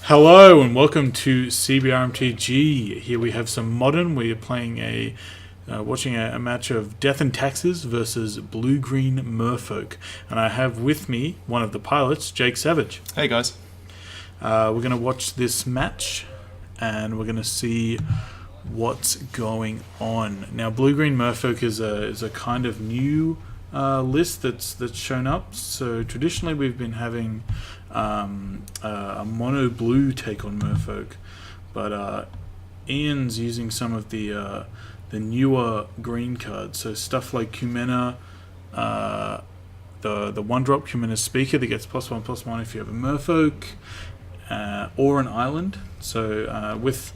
Hello and welcome to CBR MTG. Here we have some modern. We are playing watching a match of Death and Taxes versus Blue-Green Merfolk, and I have with me one of the pilots, Jake Savage. Hey guys. We're going to watch this match, and we're going to see what's going on. Now, Blue-Green Merfolk is a kind of new list that's shown up. So traditionally, we've been having a mono blue take on Merfolk, but Ian's using some of the newer green cards, so stuff like Kumena, the one drop Kumena Speaker that gets +1/+1 if you have a Merfolk, or an island. So with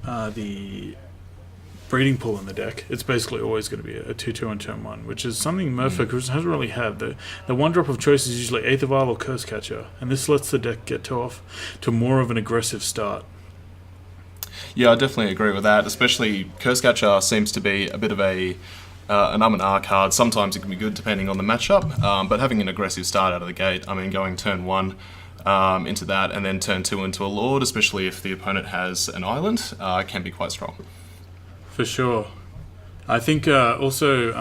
the breeding pool in the deck, it's basically always going to be a 2/2 on turn 1, which is something Merfolk hasn't really had. The one drop of choice is usually Aether Vial or Curse Catcher, and this lets the deck get off to more of an aggressive start. Yeah, I definitely agree with that. Especially Curse Catcher seems to be a bit of an and R card. Sometimes it can be good depending on the matchup, but having an aggressive start out of the gate, I mean, going turn 1 into that, and then turn 2 into a Lord, especially if the opponent has an island, can be quite strong. For sure. I think also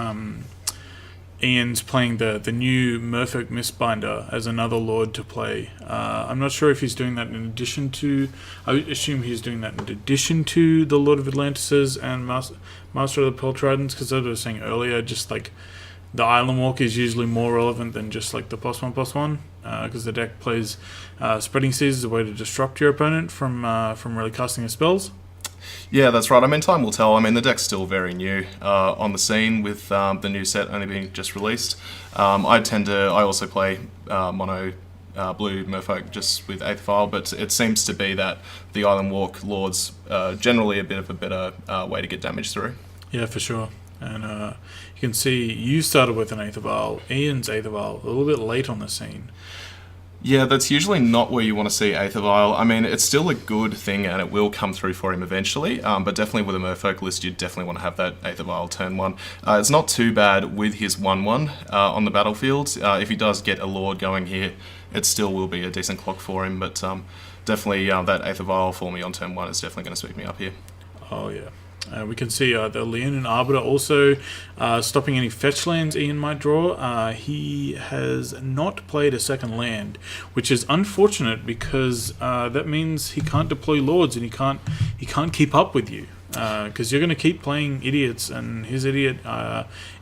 Ian's playing the new Merfolk Mistbinder as another Lord to play. I'm not sure if he's doing that in addition to... I assume he's doing that in addition to the Lord of Atlantises and Master of the Pearl Tridents, because as I was saying earlier, just like the Island Walk is usually more relevant than just like the +1/+1, because the deck plays Spreading Seas as a way to disrupt your opponent from really casting his spells. Yeah, that's right. I mean, time will tell. I mean, the deck's still very new on the scene with the new set only being just released. I also play mono blue Merfolk just with Aether Vial, but it seems to be that the Island Walk Lords generally a bit of a better way to get damage through. Yeah, for sure. And you can see you started with an Aether Vial, Ian's Aether Vial, a little bit late on the scene. Yeah, that's usually not where you want to see Aether Vial. I mean, it's still a good thing and it will come through for him eventually, but definitely with a Merfolk list, you definitely want to have that Aether Vial turn 1. It's not too bad with his 1/1 on the battlefield. If he does get a Lord going here, it still will be a decent clock for him, but definitely that Aether Vial for me on turn 1 is definitely going to sweep me up here. Oh, yeah. We can see the Leonin Arbiter also stopping any fetch lands Ian might draw. He has not played a second land, which is unfortunate because that means he can't deploy Lords and he can't keep up with you. Because you're going to keep playing idiots, and his idiot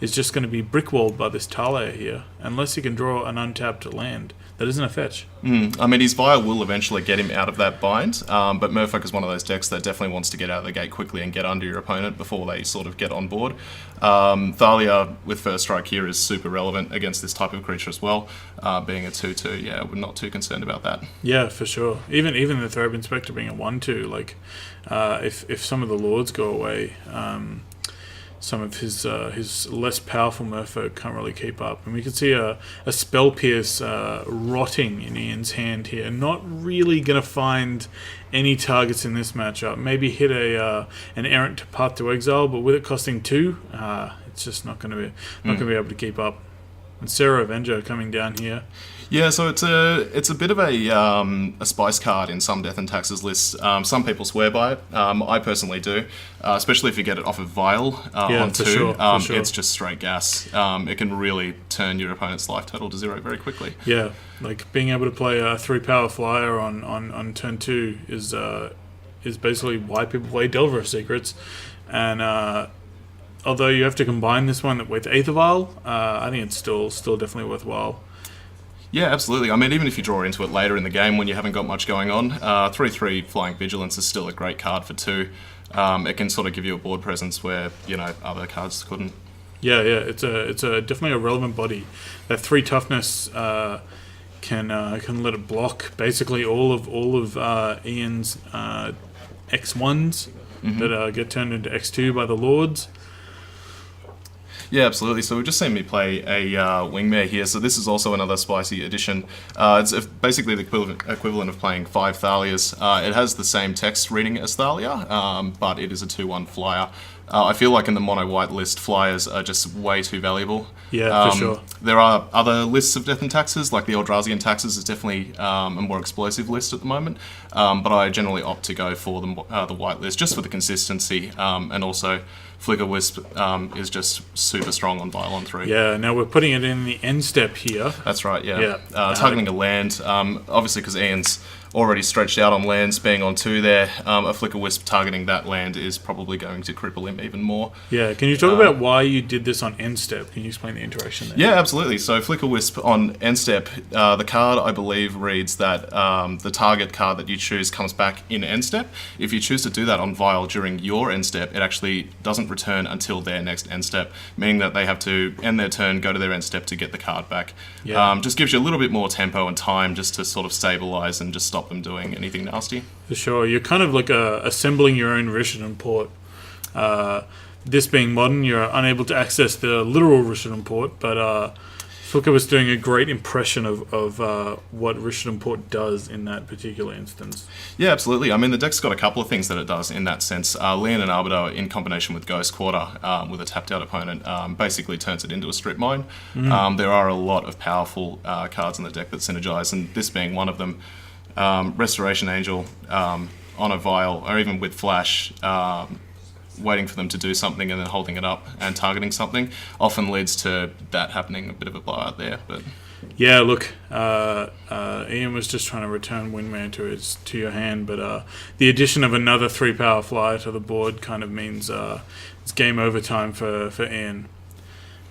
is just going to be brickwalled by this Talair here, unless he can draw an untapped land that isn't a fetch. I mean, his Vial will eventually get him out of that bind, but Merfolk is one of those decks that definitely wants to get out of the gate quickly and get under your opponent before they sort of get on board. Thalia with First Strike here is super relevant against this type of creature as well, being a 2/2. Yeah, we're not too concerned about that. Yeah, for sure. Even the Throb Inspector being a 1/2, like if some of the Lords go away, some of his less powerful Merfolk can't really keep up. And we can see a Spell Pierce rotting in Ian's hand here. Not really going to find any targets in this matchup. Maybe hit an Errant Path to Exile, but with it costing 2, it's just not going to be able to keep up. And Sarah Avenger coming down here. Yeah, so it's a bit of a spice card in some Death and Taxes lists. Some people swear by it. I personally do, especially if you get it off of Vial on 2. Sure. It's just straight gas. It can really turn your opponent's life total to 0 very quickly. Yeah, like being able to play a 3-power flyer on turn 2 is basically why people play Delver of Secrets. And although you have to combine this one with Aether Vial, I think it's still definitely worthwhile. Yeah, absolutely. I mean, even if you draw into it later in the game when you haven't got much going on, 3/3 Flying Vigilance is still a great card for 2. It can sort of give you a board presence where, other cards couldn't. Yeah, it's definitely a relevant body. That 3 toughness can let it block basically all of Ian's X1s that get turned into X2 by the Lords. Yeah, absolutely. So we've just seen me play a Wingmare here. So this is also another spicy addition. It's basically the equivalent of playing 5 Thalias. It has the same text reading as Thalia, but it is a 2/1 flyer. I feel like in the mono white list, flyers are just way too valuable. Yeah, for sure. There are other lists of Death and Taxes, like the Eldrazi and Taxes is definitely a more explosive list at the moment, but I generally opt to go for the white list just for the consistency, and also Flicker Wisp is just super strong on Vial on 3. Yeah, now we're putting it in the end step here. That's right, yeah. Targeting a land, obviously because Ian's already stretched out on lands, being on 2 there, a Flicker Wisp targeting that land is probably going to cripple him even more. Yeah, can you talk about why you did this on end step? Can you explain the interaction there? Yeah, absolutely. So Flicker Wisp on end step, the card I believe reads that the target card that you choose comes back in end step. If you choose to do that on Vial during your end step, it actually doesn't return until their next end step, meaning that they have to end their turn, go to their end step to get the card back. Yeah. Just gives you a little bit more tempo and time just to sort of stabilize and just stop them doing anything nasty. For sure. You're kind of like assembling your own Rishadan port. This being modern, you're unable to access the literal Rishadan port, but Flicker was doing a great impression of what Rishadan port does in that particular instance. Yeah, absolutely. I mean, the deck's got a couple of things that it does in that sense. Leon and Arbiter, in combination with Ghost Quarter, with a tapped-out opponent, basically turns it into a strip mine. There are a lot of powerful cards in the deck that synergize, and this being one of them. Restoration Angel on a Vial, or even with Flash, waiting for them to do something and then holding it up and targeting something often leads to that happening, a bit of a blowout there. But yeah, look, Ian was just trying to return Windman to your hand, but the addition of another 3-power flyer to the board kind of means it's game over time for Ian.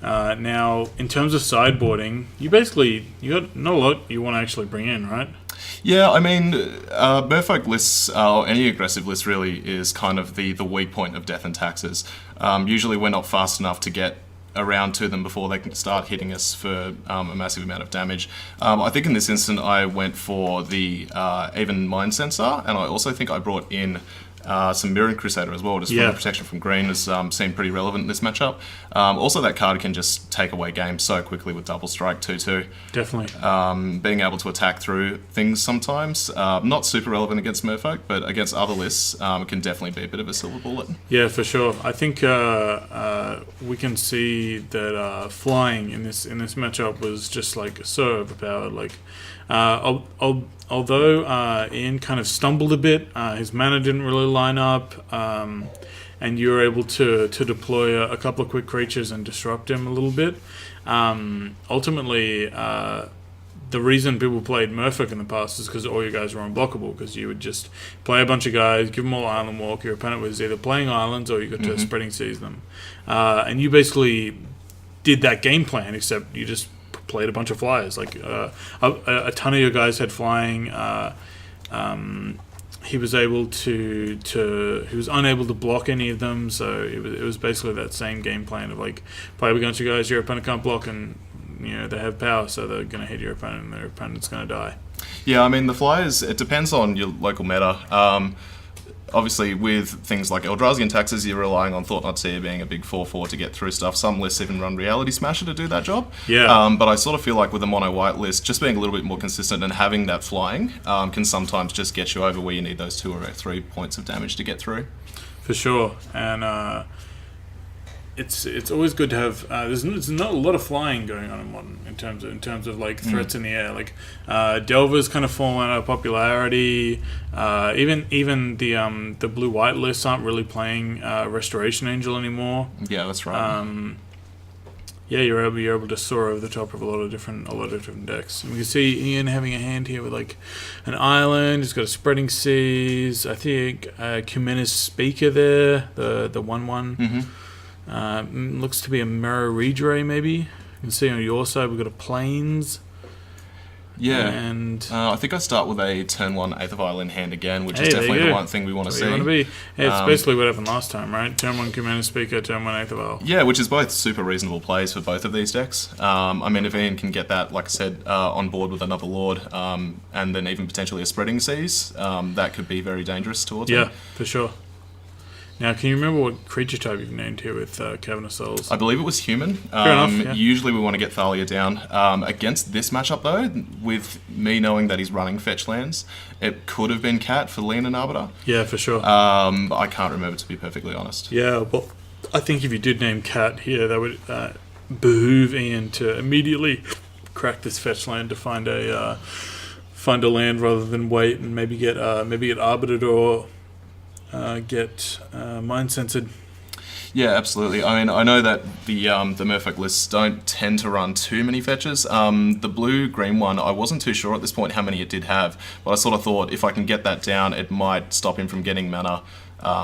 Now, in terms of sideboarding, you got not a lot you want to actually bring in, right? Yeah, I mean, Merfolk lists, or any aggressive list really, is kind of the weak point of Death and Taxes. Usually we're not fast enough to get around to them before they can start hitting us for a massive amount of damage. I think in this instant I went for the Even Mind Sensor, and I also think I brought in some Mirror Crusader as well, just for the protection from green has seemed pretty relevant in this matchup. Also, that card can just take away games so quickly with Double Strike 2/2. Definitely. Being able to attack through things sometimes, not super relevant against Merfolk, but against other lists, can definitely be a bit of a silver bullet. Yeah, for sure. I think we can see that flying in this matchup was just like so overpowered. Like, although Ian kind of stumbled a bit, his mana didn't really line up, and you were able to deploy a couple of quick creatures and disrupt him a little bit. Ultimately, the reason people played Merfolk in the past is because all you guys were unblockable, because you would just play a bunch of guys, give them all Island Walk, your opponent was either playing islands or you got to spreading seize them. And you basically did that game plan, except you just played a bunch of flyers. Like a ton of your guys had flying. He was able he was unable to block any of them, so it was basically that same game plan of like play against you guys, your opponent can't block, and they have power, so they're going to hit your opponent and their opponent's going to die. Yeah, I mean the flyers, it depends on your local meta. Obviously, with things like Eldrazi and Taxes, you're relying on Thought Not Seer being a big 4/4 to get through stuff. Some lists even run Reality Smasher to do that job. Yeah. But I sort of feel like with a mono-white list, just being a little bit more consistent and having that flying can sometimes just get you over where you need those 2 or 3 points of damage to get through. For sure. And it's always good to have. There's not a lot of flying going on in Modern in terms of like threats in the air. Like Delver's kind of fallen out of popularity. Even the blue white lists aren't really playing Restoration Angel anymore. Yeah, that's right. You're able to soar over the top of a lot of different decks. And we can see Ian having a hand here with like an island. He's got a Spreading Seas. I think Cumena's Speaker there, the 1/1. Looks to be a Mirror Redray, maybe. You can see on your side we've got a Plains. Yeah, and I think I start with a turn 1 Aether Vial in hand again, which is definitely the one thing we want to see. You want to be. Yeah, it's basically what happened last time, right? Turn 1 Commander Speaker, turn 1 Aether Vial. Yeah, which is both super reasonable plays for both of these decks. I mean, if Ian can get that, like I said, on board with another Lord, and then even potentially a Spreading Seas, that could be very dangerous towards him. Yeah, for sure. Now, can you remember what creature type you've named here with Cavern of Souls? I believe it was human. Fair enough, yeah. Usually we want to get Thalia down. Against this matchup, though, with me knowing that he's running fetch lands, it could have been Cat for Leon and Arbiter. Yeah, for sure. I can't remember, to be perfectly honest. Yeah, well, I think if you did name Cat here, that would behoove Ian to immediately crack this fetch land to find a land rather than wait and maybe get arbitered or get mind censored. Yeah, absolutely. I mean, I know that the Merfolk lists don't tend to run too many fetches. The blue-green one, I wasn't too sure at this point how many it did have, but I sort of thought if I can get that down, it might stop him from getting mana,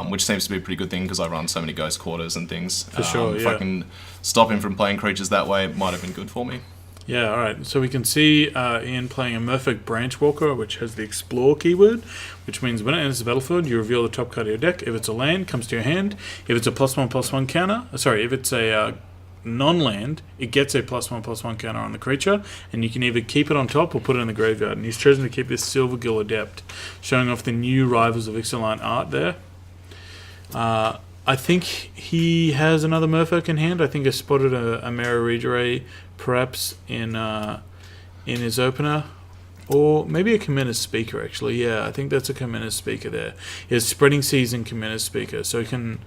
which seems to be a pretty good thing because I run so many Ghost Quarters and things. For sure, If I can stop him from playing creatures that way, it might have been good for me. Yeah, alright. So we can see Ian playing a Merfolk Branchwalker, which has the Explore keyword, which means when it enters the battlefield, you reveal the top card of your deck. If it's a land, it comes to your hand. If it's a +1/+1 counter, if it's a non-land, it gets a +1/+1 counter on the creature, and you can either keep it on top or put it in the graveyard. And he's chosen to keep this Silvergill Adept, showing off the new Rivals of Ixalan art there. I think he has another Merfolk in hand. I think I spotted a Mara Regeray perhaps in his opener. Or maybe a Commander Speaker, actually. Yeah, I think that's a Commander Speaker there. He has Spreading Season Commander Speaker. So he can...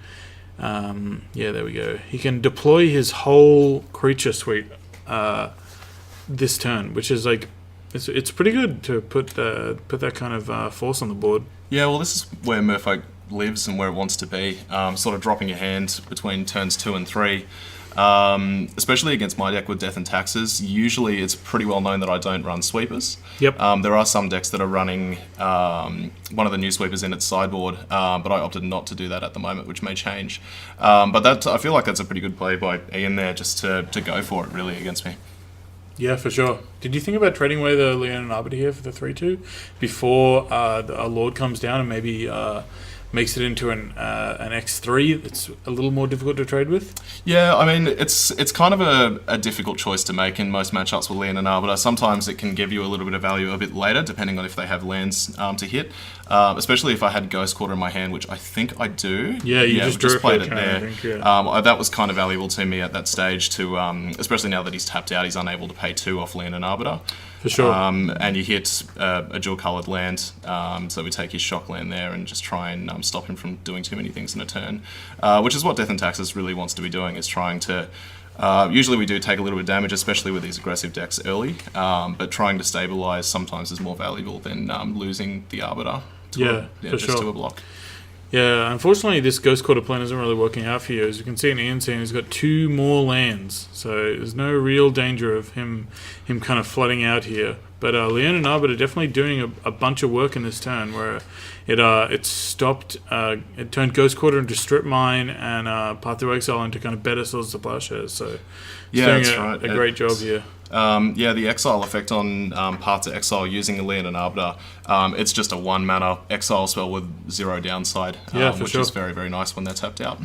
there we go. He can deploy his whole creature suite this turn, which is like... It's pretty good to put that kind of force on the board. Yeah, well, this is where Merfolk lives and where it wants to be, sort of dropping your hand between turns 2 and 3. Especially against my deck with Death and Taxes, usually it's pretty well known that I don't run sweepers. Yep. There are some decks that are running one of the new sweepers in its sideboard, but I opted not to do that at the moment, which may change. But I feel like that's a pretty good play by Ian there, just to go for it really against me. Yeah, for sure. Did you think about trading away the Leonin Arbiter here for the 3/2 before a Lord comes down and maybe makes it into an X3 that's a little more difficult to trade with? Yeah, I mean, it's kind of a difficult choice to make in most matchups with Leonin Arbiter. Sometimes it can give you a little bit of value a bit later, depending on if they have lands to hit. Especially if I had Ghost Quarter in my hand, which I think I do. Yeah, you just played it there. I think, that was kind of valuable to me at that stage, to especially now that he's tapped out, he's unable to pay 2 off Leonin Arbiter. For sure. And you hit a dual-coloured land, so we take his shock land there and just try and stop him from doing too many things in a turn, which is what Death and Taxes really wants to be doing, is trying to... usually we do take a little bit of damage, especially with these aggressive decks early, but trying to stabilise sometimes is more valuable than losing the Arbiter to a block. Yeah, unfortunately this Ghost Quarter plan isn't really working out for you. As you can see in Ian's scene, he's got 2 more lands, so there's no real danger of him kind of flooding out here. But Leonin Arbiter definitely doing a bunch of work in this turn, where it stopped, it turned Ghost Quarter into Strip Mine and Path to Exile into kind of better Swords to Plowshares. So it's doing a great job here. The Exile effect on Path to Exile using a Leonin Arbiter, it's just a 1-mana Exile spell with 0 downside, which is very, very nice when they're tapped out.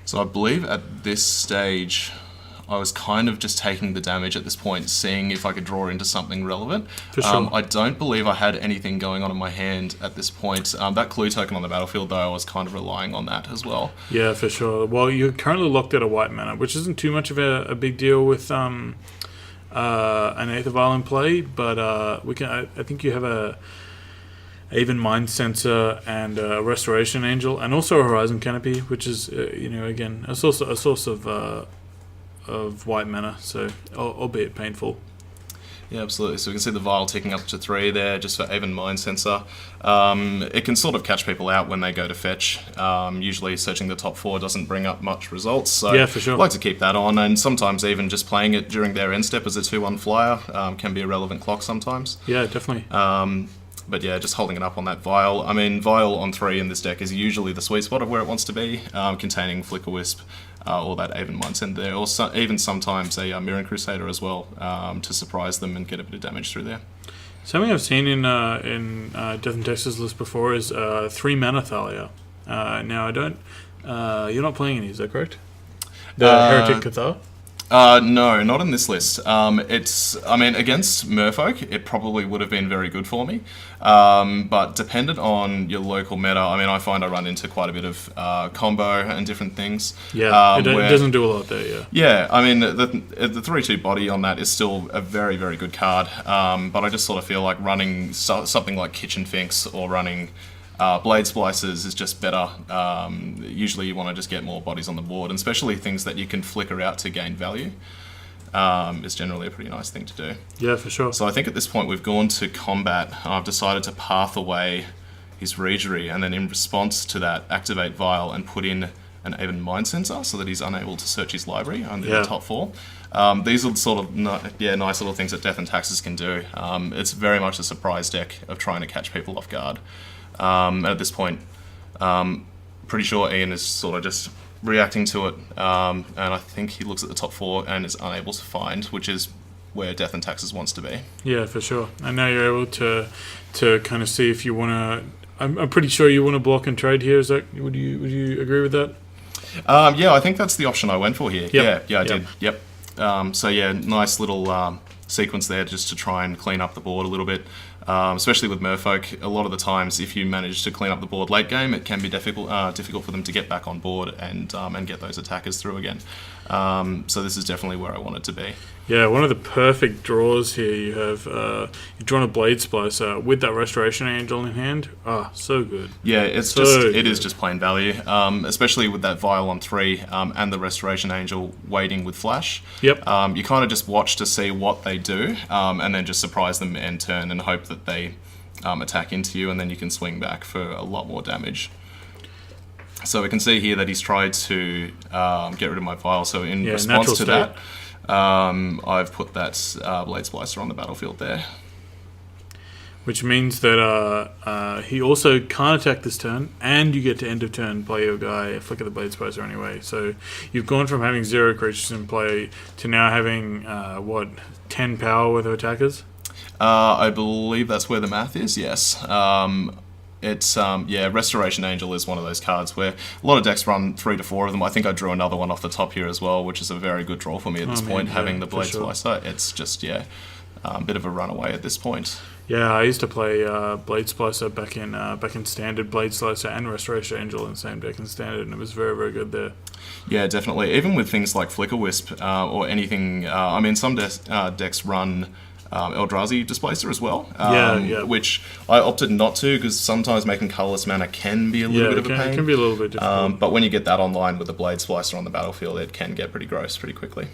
So I believe at this stage I was kind of just taking the damage at this point, seeing if I could draw into something relevant. For sure. I don't believe I had anything going on in my hand at this point. That clue token on the battlefield, though, I was kind of relying on that as well. Yeah, for sure. Well, you're currently locked at a white mana, which isn't too much of a big deal with an Aether Vial in play, but I think you have a even Mind Sensor and a Restoration Angel, and also a Horizon Canopy, which is again a source of white mana, so albeit painful. Yeah, absolutely. So we can see the Vial ticking up to 3 there, just for even Mind Sensor. It can sort of catch people out when they go to fetch. Usually searching the top 4 doesn't bring up much results, so yeah, for sure. I like to keep that on, and sometimes even just playing it during their end step as a 2/1 flyer can be a relevant clock sometimes. Yeah, definitely. But yeah, just holding it up on that Vial. I mean, Vial on 3 in this deck is usually the sweet spot of where it wants to be, containing Flicker Wisp, or that Aven Mindset there, or even sometimes a Mirren Crusader as well, to surprise them and get a bit of damage through there. Something I've seen in Death and Taxes list before is 3 mana Thalia. Now I don't. You're not playing any, is that correct? The Heretic Cathar? No, not in this list. Against Merfolk, it probably would have been very good for me. But dependent on your local meta, I find I run into quite a bit of combo and different things. Yeah, it doesn't do a lot there, yeah. Yeah, the 3/2 body on that is still a very, very good card. But I just sort of feel like running something like Kitchen Finks or running Blade Splicers is just better. Usually you want to just get more bodies on the board, and especially things that you can flicker out to gain value. Is generally a pretty nice thing to do. Yeah, for sure. So I think at this point we've gone to combat. I've decided to path away his Regery, and then in response to that, activate Vial and put in an even Mind Sensor so that he's unable to search his library under the top 4. These are the sort of nice little things that Death and Taxes can do. It's very much a surprise deck of trying to catch people off guard. At this point, pretty sure Ian is sort of just reacting to it, and I think he looks at the top 4 and is unable to find, which is where Death and Taxes wants to be. Yeah, for sure. And now you're able to kind of see if you want to. I'm pretty sure you want to block and trade here. Is that would you agree with that? Yeah, I think that's the option I went for here. Yep. Yeah, I did. Yep. So yeah, nice little sequence there just to try and clean up the board a little bit. Especially with Merfolk, a lot of the times if you manage to clean up the board late game, it can be difficult for them to get back on board and get those attackers through again. So this is definitely where I want it to be. Yeah, one of the perfect draws here. You have you've drawn a Blade Splicer with that Restoration Angel in hand. So good. Yeah, it is just plain value, especially with that Vial on 3 and the Restoration Angel waiting with Flash. Yep. You kind of just watch to see what they do, and then just surprise them end turn and hope that they attack into you, and then you can swing back for a lot more damage. So we can see here that he's tried to get rid of my Vial. So in response to that, I've put that Blade Splicer on the battlefield there. Which means that he also can't attack this turn, and you get to end of turn play your guy, flicker the Blade Splicer anyway. So you've gone from having 0 creatures in play to now having, 10 power worth of attackers? I believe that's where the math is, yes. It's Restoration Angel is one of those cards where a lot of decks run 3 to 4 of them. I think I drew another one off the top here as well, which is a very good draw for me at this point, having the Blade Splicer. It's just, a bit of a runaway at this point. Yeah, I used to play Blade Splicer back in Standard, Blade Splicer and Restoration Angel in the same deck in Standard, and it was very, very good there. Yeah, definitely. Even with things like Flicker Wisp or anything, some decks run Eldrazi Displacer as well, which I opted not to because sometimes making colourless mana can be a little bit of a pain. It can be a little bit difficult. But when you get that online with the Blade Splicer on the battlefield, it can get pretty gross pretty quickly.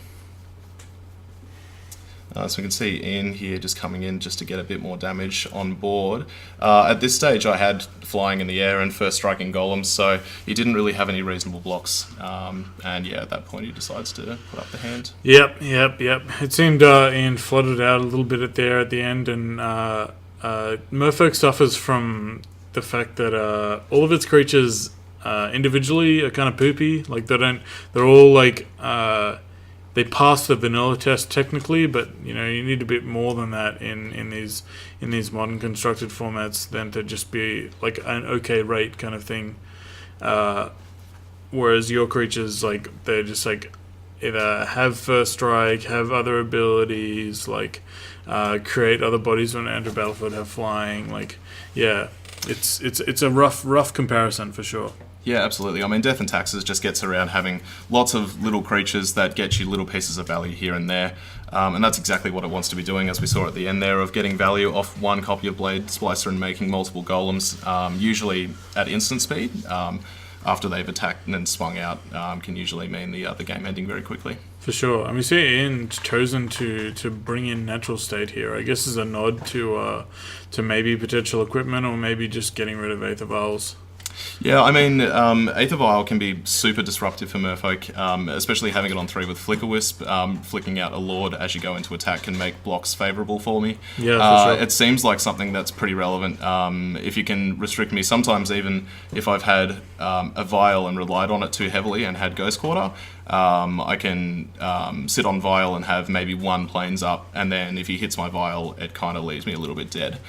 So we can see Ian here just coming in just to get a bit more damage on board. At this stage I had flying in the air and first striking golems, so he didn't really have any reasonable blocks. At that point he decides to put up the hand. Yep. It seemed Ian flooded out a little bit at the end, and Merfolk suffers from the fact that all of its creatures individually are kind of poopy. Like they're all like... They pass the vanilla test technically, but you need a bit more than that in these modern constructed formats than to just be like an okay rate kind of thing. Whereas your creatures, like, they're just like either have first strike, have other abilities, like create other bodies when they enter battlefield, have flying. Like, yeah, it's a rough comparison for sure. Yeah, absolutely. I mean, Death and Taxes just gets around having lots of little creatures that get you little pieces of value here and there. And that's exactly what it wants to be doing, as we saw at the end there, of getting value off one copy of Blade Splicer and making multiple golems, usually at instant speed. After they've attacked and then swung out, can usually mean the game ending very quickly. For sure. And we see Ian's chosen to bring in Natural State here. I guess as a nod to maybe potential equipment, or maybe just getting rid of Aether Vials. Yeah, I mean, Aether Vial can be super disruptive for Merfolk, especially having it on 3 with Flicker Wisp. Flicking out a Lord as you go into attack can make blocks favourable for me. Yeah, for sure. It seems like something that's pretty relevant. If you can restrict me, sometimes even if I've had a Vial and relied on it too heavily and had Ghost Quarter, I can sit on Vial and have maybe 1 planes up, and then if he hits my Vial, it kind of leaves me a little bit dead.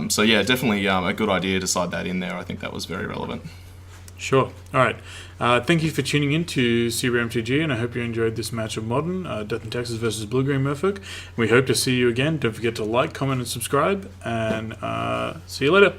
So yeah, definitely a good idea to slide that in there. I think that was very relevant. Sure. All right. Thank you for tuning in to CBR MTG, and I hope you enjoyed this match of Modern, Death and Taxes versus Blue Green Merfolk. We hope to see you again. Don't forget to like, comment, and subscribe, and see you later.